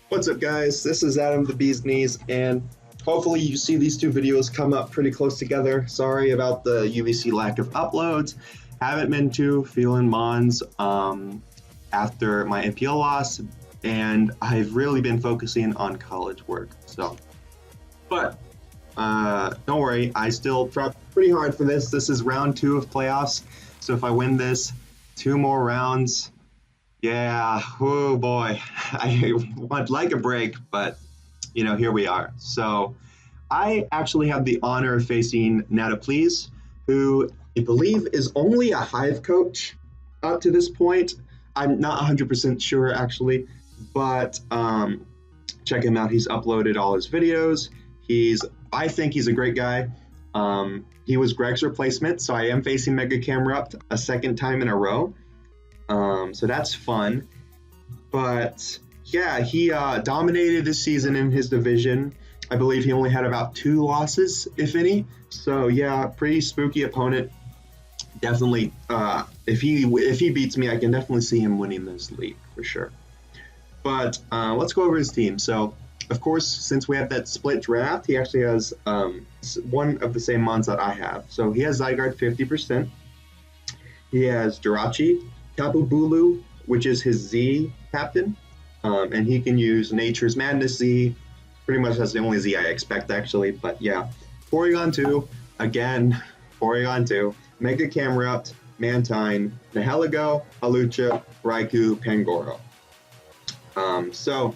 What's up, guys? This is Adam the Bee's Knees, and hopefully you see these two videos come up pretty close together. Sorry about the UBC lack of uploads. Haven't been too feeling Mons after my MPL loss, and I've really been focusing on college work. But don't worry, I still prepped pretty hard for this. This is round 2 of playoffs, so if I win this, 2 more rounds. Yeah, oh boy, I would like a break, but here we are. So I actually have the honor of facing Nata Please, who I believe is only a Hive coach up to this point. I'm not 100% sure actually, but check him out. He's uploaded all his videos. I think he's a great guy. He was Greg's replacement, so I am facing Mega Camrupt a second time in a row. So that's fun. But yeah, he dominated this season in his division. I believe he only had about 2 losses, if any. So yeah, pretty spooky opponent. Definitely, if he beats me, I can definitely see him winning this league for sure. But let's go over his team. So of course, since we have that split draft, he actually has one of the same mons that I have. So he has Zygarde 50%. He has Jirachi, Tapu Bulu, which is his Z captain, and he can use Nature's Madness Z. Pretty much that's the only Z I expect, actually, but yeah. Porygon 2, again, Porygon 2, Mega Camrupt, Mantine, Nihilego, Hawlucha, Raikou, Pangoro. So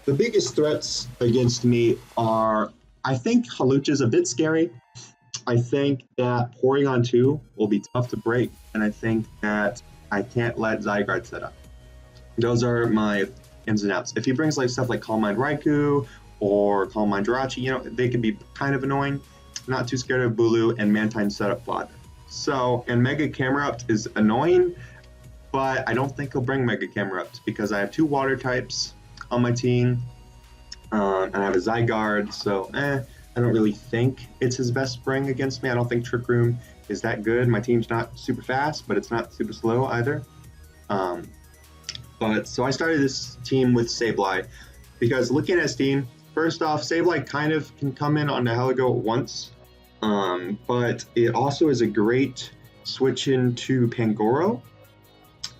the biggest threats against me are, I think Hawlucha is a bit scary. I think that Porygon 2 will be tough to break, and I think that I can't let Zygarde set up. Those are my ins and outs. If he brings stuff like Calm Mind Raikou or Calm Mind Jirachi, they can be kind of annoying. Not too scared of Bulu and Mantine setup fodder. So, and Mega Camrupt is annoying, but I don't think he'll bring Mega Camrupt because I have 2 water types on my team, and I have a Zygarde, so I don't really think it's his best bring against me. I don't think Trick Room is that good. My team's not super fast, but it's not super slow either. So I started this team with Sableye because looking at his team, first off, Sableye kind of can come in on Nihilego once, but it also is a great switch into Pangoro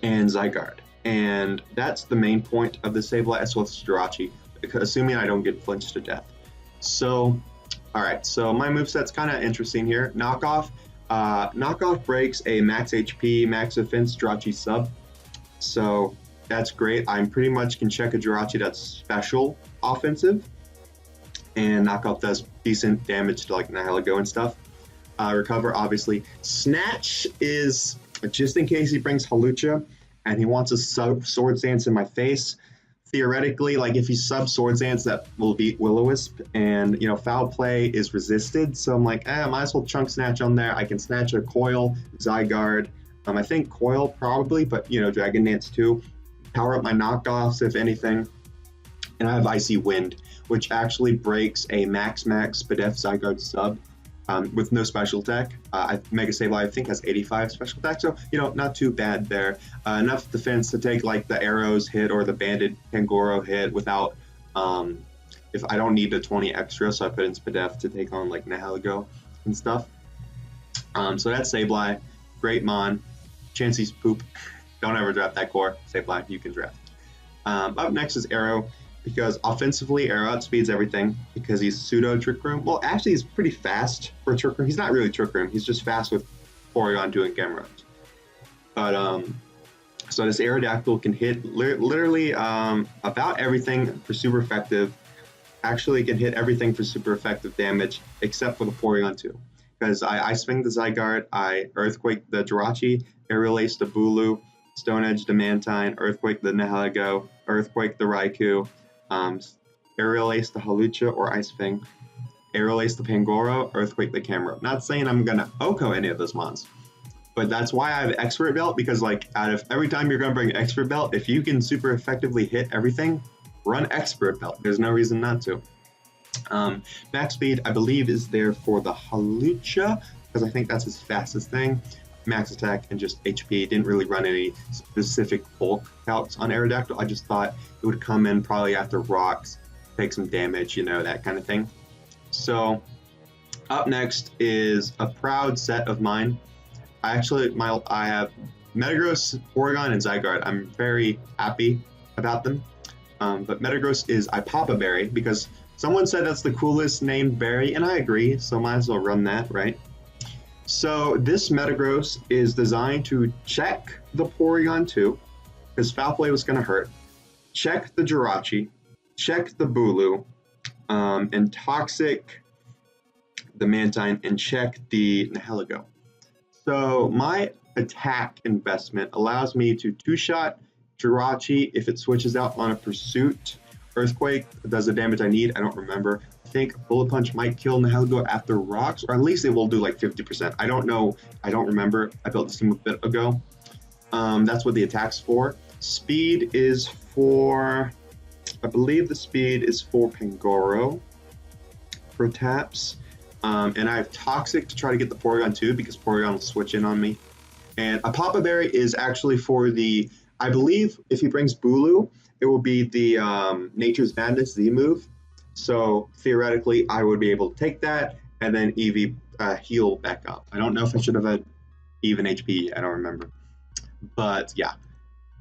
and Zygarde. And that's the main point of the Sableye as well as Jirachi, assuming I don't get flinched to death. So, alright, so my moveset's kind of interesting here. Knockoff. Knockoff breaks a max HP, max defense Jirachi sub. So that's great. I pretty much can check a Jirachi that's special offensive. And Knockoff does decent damage to Nihilego and stuff. Recover, obviously. Snatch is just in case he brings Hawlucha and he wants a sub Swords Dance in my face. Theoretically, if he sub Swords Dance, that will beat Will-O-Wisp, and Foul Play is resisted, so I'm like, I might as well chunk Snatch on there. I can snatch a Coil, Zygarde, I think Coil probably, but Dragon Dance too. Power up my knockoffs if anything, and I have Icy Wind, which actually breaks a max Spadef Zygarde sub with no special attack. Mega Sableye I think has 85 special attack, so not too bad there. Enough defense to take the arrows hit or the banded Pangoro hit without if I don't need the 20 extra, so I put in Spadef to take on Nihilego and stuff. So that's Sableye, great mon. Chansey's poop. Don't ever draft that core. Sableye, you can draft. Up next is Arrow, because offensively Arrow outspeeds everything because he's pseudo Trick Room. Well, actually he's pretty fast for Trick Room. He's not really Trick Room. He's just fast with Porygon 2 and Camrupt. But so this Aerodactyl can hit literally about everything for super effective. Actually can hit everything for super effective damage except for the Porygon 2. Because I swing the Zygarde, I Earthquake the Jirachi, Aerial Ace the Bulu, Stone Edge the Mantine, Earthquake the Nihilego, Earthquake the Raikou, Aerial Ace the Hawlucha or Ice Fang, Aerial Ace the Pangoro, Earthquake the Camrupt. Not saying I'm gonna OHKO any of those mons, but that's why I have Expert Belt, because out of every time you're gonna bring Expert Belt, if you can super effectively hit everything, run Expert Belt. There's no reason not to. Max speed, I believe, is there for the Hawlucha, because I think that's his fastest thing. max attack and just HP. Didn't really run any specific bulk outs on Aerodactyl. I just thought it would come in probably after rocks, take some damage, you know, that kind of thing. So up next is a proud set of mine. I have Metagross, Porygon, and Zygarde. I'm very happy about them. But Metagross is I Pop a Berry because someone said that's the coolest named berry, and I agree, so might as well run that, right? So this Metagross is designed to check the Porygon 2, because Foul Play was going to hurt, check the Jirachi, check the Bulu, and Toxic the Mantine, and check the Nihilego. So my attack investment allows me to two-shot Jirachi if it switches out on a Pursuit. Earthquake does the damage I need. I don't remember. I think Bullet Punch might kill Nihilego after rocks, or at least it will do like 50%. I don't know. I don't remember. I built this game a bit ago. That's what the attack's for. Speed is for, I believe the speed is for Pangoro for taps. And I have Toxic to try to get the Porygon too, because Porygon will switch in on me. And a Papa Berry is actually for the, I believe if he brings Bulu, it will be the Nature's Madness Z move. So theoretically, I would be able to take that and then EV heal back up. I don't know if I should have had even HP. I don't remember. But yeah.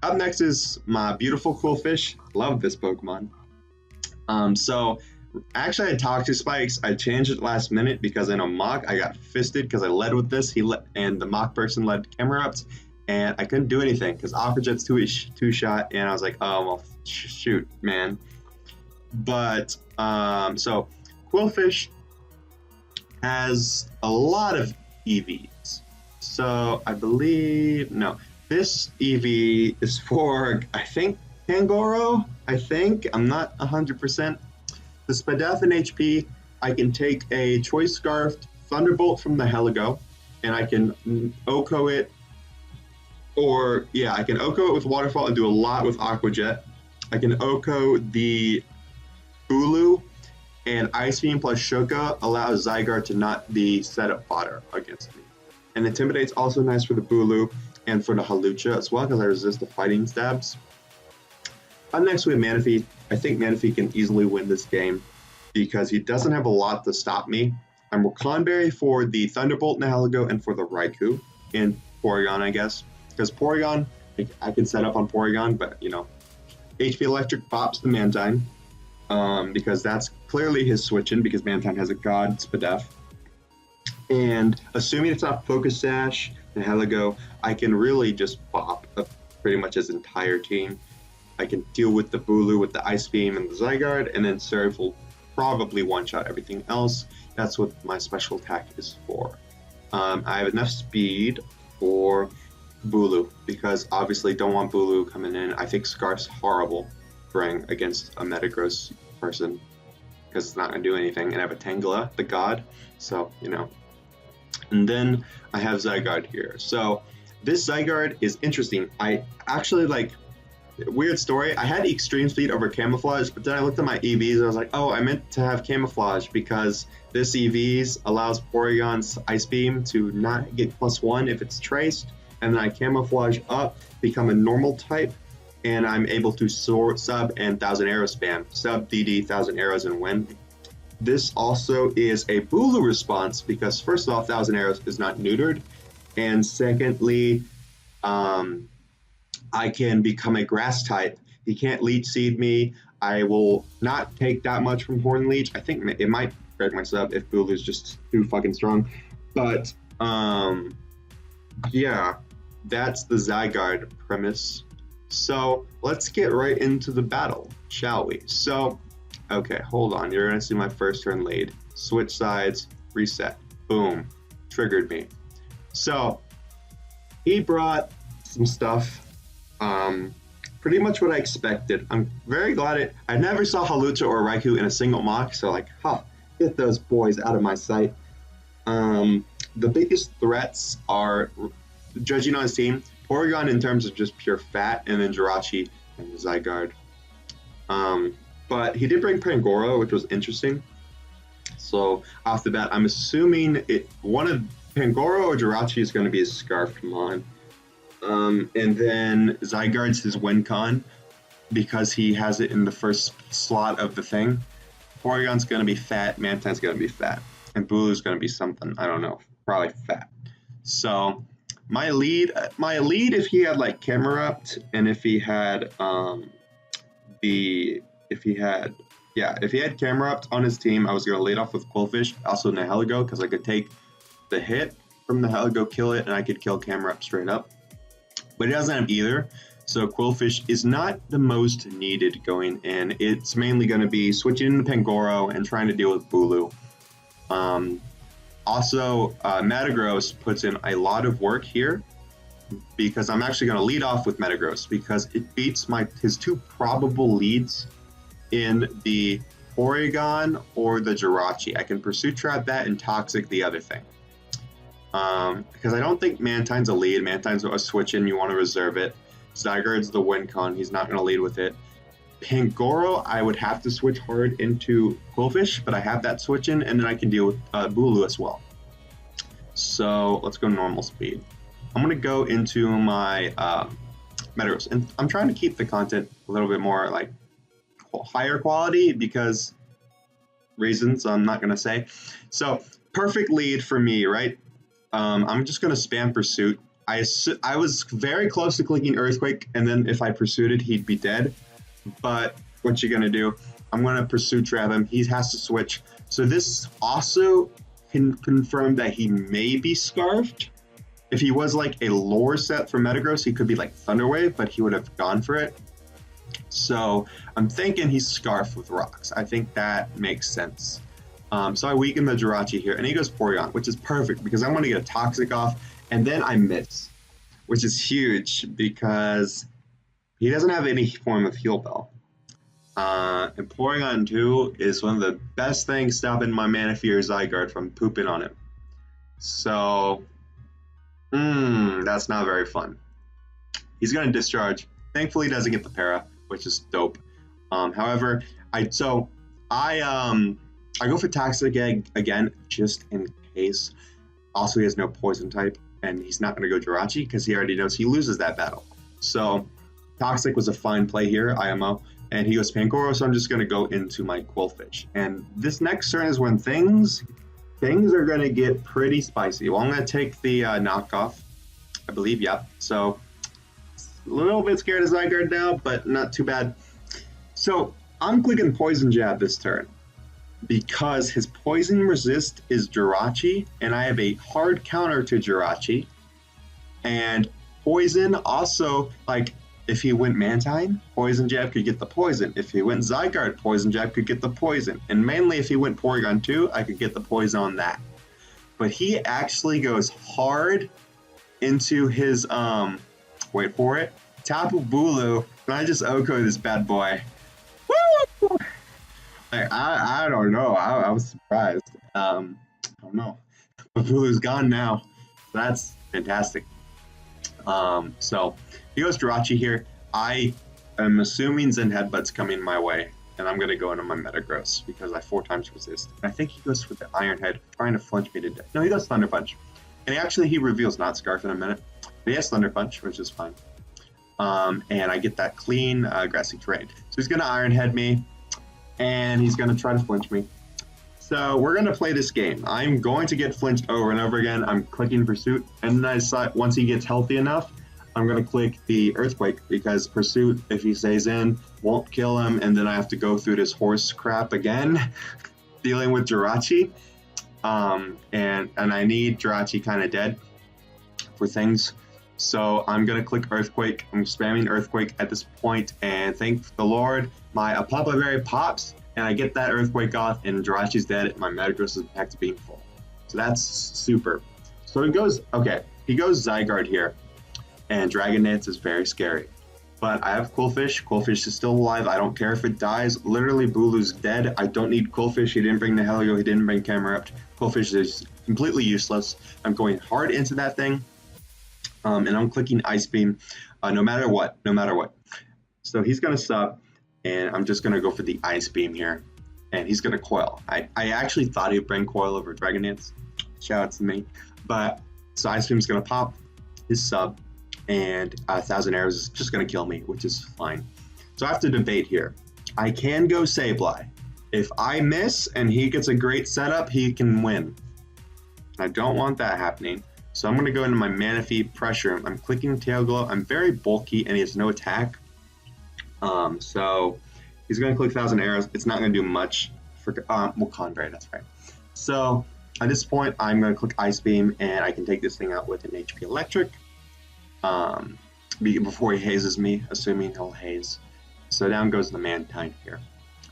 Up next is my beautiful Quillfish. Love this Pokemon. So actually I had Toxic Spikes. I changed it last minute because in a mock I got fisted because I led with this. And the mock person led Camerupts, and I couldn't do anything because Aqua Jet's two-shot, and I was like, oh well, shoot, man. But so Quillfish has a lot of EVs. So I believe this EV is for, I think, Pangoro. I'm not 100%. The Spadef and HP, I can take a Choice Scarf Thunderbolt from the Nihilego, and I can OHKO it, I can OHKO it with Waterfall and do a lot with Aqua Jet. I can OHKO the Bulu, and Ice Beam plus Shoka allows Zygarde to not be set up fodder against me. And Intimidate's also nice for the Bulu and for the Hawlucha as well, because I resist the fighting stabs. Up next we have Manaphy. I think Manaphy can easily win this game because he doesn't have a lot to stop me. I'm Rakanberry for the Thunderbolt Nihilego and for the Raikou, and Porygon, I guess. Because Porygon, I can set up on Porygon, but you know, HP Electric pops the Mantine, because that's clearly his switch-in, because Mantine has a God Spadef. And assuming it's not Focus Sash, Nihilego, I can really just pop pretty much his entire team. I can deal with the Bulu with the Ice Beam and the Zygarde, and then Surf will probably one-shot everything else. That's what my special attack is for. I have enough speed for Bulu, because obviously don't want Bulu coming in. I think Scarf's horrible throwing against a Metagross person, because it's not going to do anything. And I have a Tangela, the god, so, you know. And then I have Zygarde here. So this Zygarde is interesting. I actually weird story. I had Extreme Speed over Camouflage, but then I looked at my EVs and I was like, oh, I meant to have Camouflage because this EVs allows Porygon's Ice Beam to not get +1 if it's traced, and then I Camouflage up, become a normal type, and I'm able to sub and 1000 arrow spam. Sub DD 1000 arrows and win. This also is a Bulu response because first off, 1000 arrows is not neutered, and secondly, I can become a grass type. He can't Leech Seed me. I will not take that much from Horn Leech. I think it might break my sub if Bulu's just too fucking strong. But yeah, that's the Zygarde premise. So let's get right into the battle, shall we? So, okay, hold on. You're gonna see my first turn lead. Switch sides, reset. Boom. Triggered me. So he brought some stuff. Pretty much what I expected. I'm very glad I never saw Hawlucha or Raikou in a single mock, so like, get those boys out of my sight. The biggest threats are, judging on his team, Porygon in terms of just pure fat, and then Jirachi and Zygarde. But he did bring Pangoro, which was interesting. So off the bat, I'm assuming one of Pangoro or Jirachi is going to be his Scarfed Mon. And then Zygarde's his win con because he has it in the first slot of the thing. Porygon's going to be fat, Mantine's going to be fat, and Bulu's going to be something, I don't know, probably fat. So my lead if he had like Camerupt and if he had Camerupt on his team, I was going to lead off with Qwilfish, also Nihilego, because I could take the hit from the Nihilego, kill it, and I could kill Camerupt straight up. But he doesn't have either, so Qwilfish is not the most needed going in. It's mainly going to be switching into Pangoro and trying to deal with Bulu. Also, Metagross puts in a lot of work here because I'm actually going to lead off with Metagross because it beats his two probable leads in the Porygon or the Jirachi. I can Pursuit Trap that and Toxic the other thing. Because I don't think Mantine's a lead. Mantine's a switch in, you want to reserve it. Zygarde's the win con, he's not going to lead with it. Pangoro, I would have to switch hard into Qwilfish, but I have that switch in, and then I can deal with Bulu as well. So let's go normal speed. I'm going to go into my Metagross, and I'm trying to keep the content a little bit more like higher quality because reasons I'm not going to say. So perfect lead for me, right? I'm just going to spam Pursuit. I was very close to clicking Earthquake, and then if I pursued he'd be dead. But what you going to do? I'm going to Pursuit Trap him. He has to switch. So this also can confirm that he may be Scarfed. If he was like a lore set for Metagross, he could be like Thunder Wave, but he would have gone for it. So I'm thinking he's Scarfed with rocks. I think that makes sense. So I weaken the Jirachi here, and he goes Porygon, which is perfect because I want to get a Toxic off, and then I miss, which is huge because he doesn't have any form of Heal Bell. And Porygon 2 is one of the best things stopping my Manaphy Zygarde from pooping on him. So, that's not very fun. He's going to discharge. Thankfully, he doesn't get the para, which is dope. However, I go for Toxic Egg again, just in case. Also, he has no Poison type, and he's not going to go Jirachi because he already knows he loses that battle. So, Toxic was a fine play here, IMO, and he goes Pangoro, so I'm just going to go into my Qwilfish. And this next turn is when things are going to get pretty spicy. Well, I'm going to take the knockoff, I believe, yeah. So, a little bit scared of Zygarde now, but not too bad. So, I'm clicking Poison Jab this turn because his Poison Resist is Jirachi, and I have a hard counter to Jirachi. And Poison also, like, if he went Mantine, Poison Jab could get the poison. If he went Zygarde, Poison Jab could get the poison. And mainly if he went Porygon 2, I could get the poison on that. But he actually goes hard into his, wait for it, Tapu Bulu, and I just OHKO this bad boy. Woo! Like, I don't know. I was surprised. I don't know. But Bulu's gone now. That's fantastic. So he goes Jirachi here. I am assuming Zen Headbutt's coming my way, and I'm going to go into my Metagross because I 4 times resist. And I think he goes for the Iron Head, trying to flinch me to death. No, he goes Thunder Punch. And he reveals not Scarf in a minute. But he has Thunder Punch, which is fine. And I get that clean grassy terrain. So he's going to Iron Head me, and he's going to try to flinch me. So we're going to play this game. I'm going to get flinched over and over again. I'm clicking Pursuit, and then I decide once he gets healthy enough, I'm going to click the Earthquake because Pursuit, if he stays in, won't kill him, and then I have to go through this horse crap again, dealing with Jirachi. And I need Jirachi kind of dead for things. So I'm going to click Earthquake. I'm spamming Earthquake at this point, and thank the Lord, my Apapa Berry pops, and I get that Earthquake off, and Jirachi's dead, and my Metagross is back to being full. So that's super. So he goes Zygarde here, and Dragon Dance is very scary. But I have Qwilfish. Qwilfish is still alive. I don't care if it dies. Literally, Bulu's dead. I don't need Qwilfish. He didn't bring the Nihilego. He didn't bring Camerupt. Qwilfish is completely useless. I'm going hard into that thing, and I'm clicking Ice Beam no matter what. So he's going to sub, and I'm just going to go for the Ice Beam here, and he's going to Coil. I actually thought he'd bring Coil over Dragon Dance. Shout out to me. But so Ice Beam's going to pop his sub, and 1,000 arrows is just going to kill me, which is fine. So I have to debate here. I can go Sableye. If I miss and he gets a great setup, he can win. I don't want that happening. So I'm going to go into my Manaphy, pressure him. I'm clicking Tail Glow. I'm very bulky and he has no attack. So he's going to click 1,000 arrows. It's not going to do much for Condray, that's right. So at this point, I'm going to click Ice Beam and I can take this thing out with an HP Electric before he hazes me, assuming he'll haze. So down goes the Mantine here.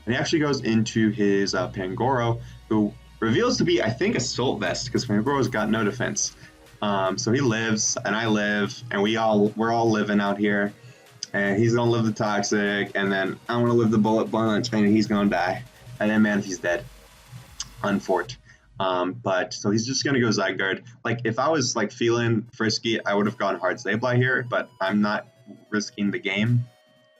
And he actually goes into his Pangoro, who reveals to be, I think, Assault Vest, because Pangoro's got no defense. So he lives, and I live, and we're all living out here. And he's gonna live the Toxic, and then I'm gonna live the Bullet Bunch, and he's gonna die. And then Manaphy's dead. Unfort. But so he's just gonna go Zygarde. Like if I was like feeling frisky, I would have gone hard Sableye here, but I'm not risking the game,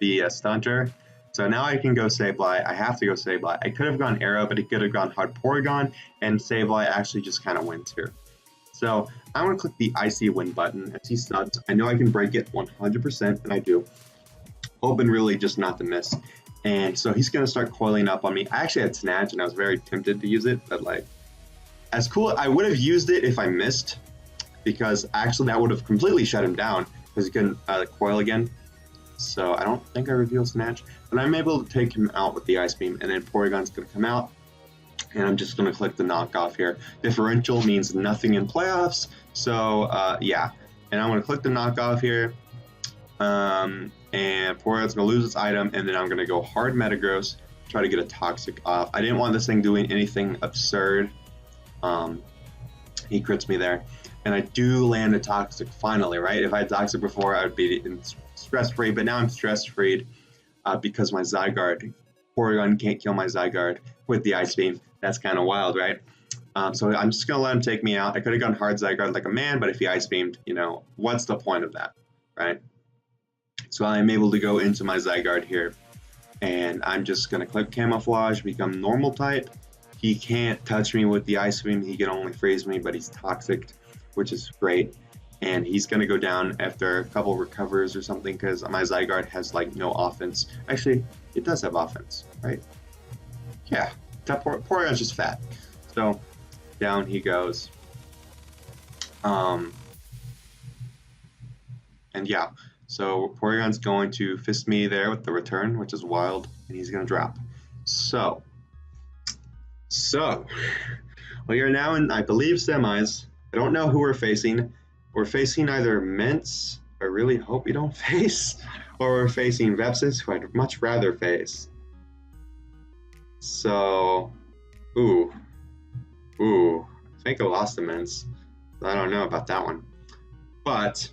the stunter. So now I can go Sableye. I have to go Sableye. I could have gone Arrow, but he could have gone hard Porygon, and Sableye actually just kind of wins here. So I'm going to click the Icy Wind button as he stuns. I know I can break it 100%, and I do. Hoping really just not to miss. And so he's going to start coiling up on me. I actually had Snatch, and I was very tempted to use it, but like, as cool, I would have used it if I missed, because actually that would have completely shut him down, because he couldn't coil again. So I don't think I reveal Snatch, but I'm able to take him out with the Ice Beam, and then Porygon's going to come out, and I'm just going to click the knockoff here. Differential means nothing in playoffs, so yeah. And I'm going to click the knockoff here, and Porygon's going to lose its item, and then I'm going to go hard Metagross, try to get a Toxic off. I didn't want this thing doing anything absurd. He crits me there, and I do land a Toxic finally, right? If I had Toxic before, I would be stress-free, but now I'm stress-freed because my Zygarde, Porygon can't kill my Zygarde with the Ice Beam. That's kind of wild, right? So I'm just going to let him take me out. I could have gone hard Zygarde like a man, but if he Ice Beamed, you know, what's the point of that, right? So I'm able to go into my Zygarde here, and I'm just going to click Camouflage, become Normal type. He can't touch me with the Ice Beam. He can only freeze me, but he's Toxic, which is great. And he's going to go down after a couple recovers or something, because my Zygarde has like no offense. Actually, it does have offense, right? Yeah, Porygon's just fat. So down he goes. And yeah, so Porygon's going to fist me there with the return, which is wild, and he's going to drop. So we are now in, I believe, semis. I don't know who we're facing. We're facing either Mints, I really hope we don't face, or we're facing Vepsis, who I'd much rather face. So, I think I lost to Mints. I don't know about that one. But,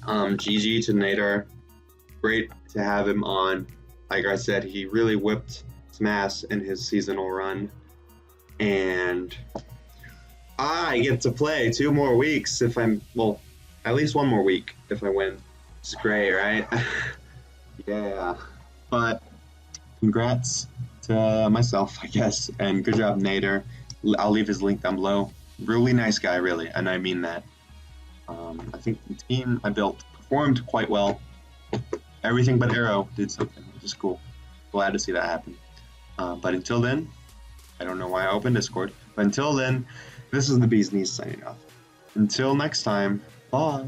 GG to Nader. Great to have him on. Like I said, he really whipped some ass in his seasonal run. And I get to play 2 more weeks if I'm, well, at least 1 more week if I win. It's great, right? Yeah. But congrats to myself, I guess, and good job, Nader. I'll leave his link down below. Really nice guy, really, and I mean that. I think the team I built performed quite well. Everything but Arrow did something, which is cool. Glad to see that happen. But until then, I don't know why I opened Discord, but until then, this is the Bee's Knees signing off. Until next time, bye.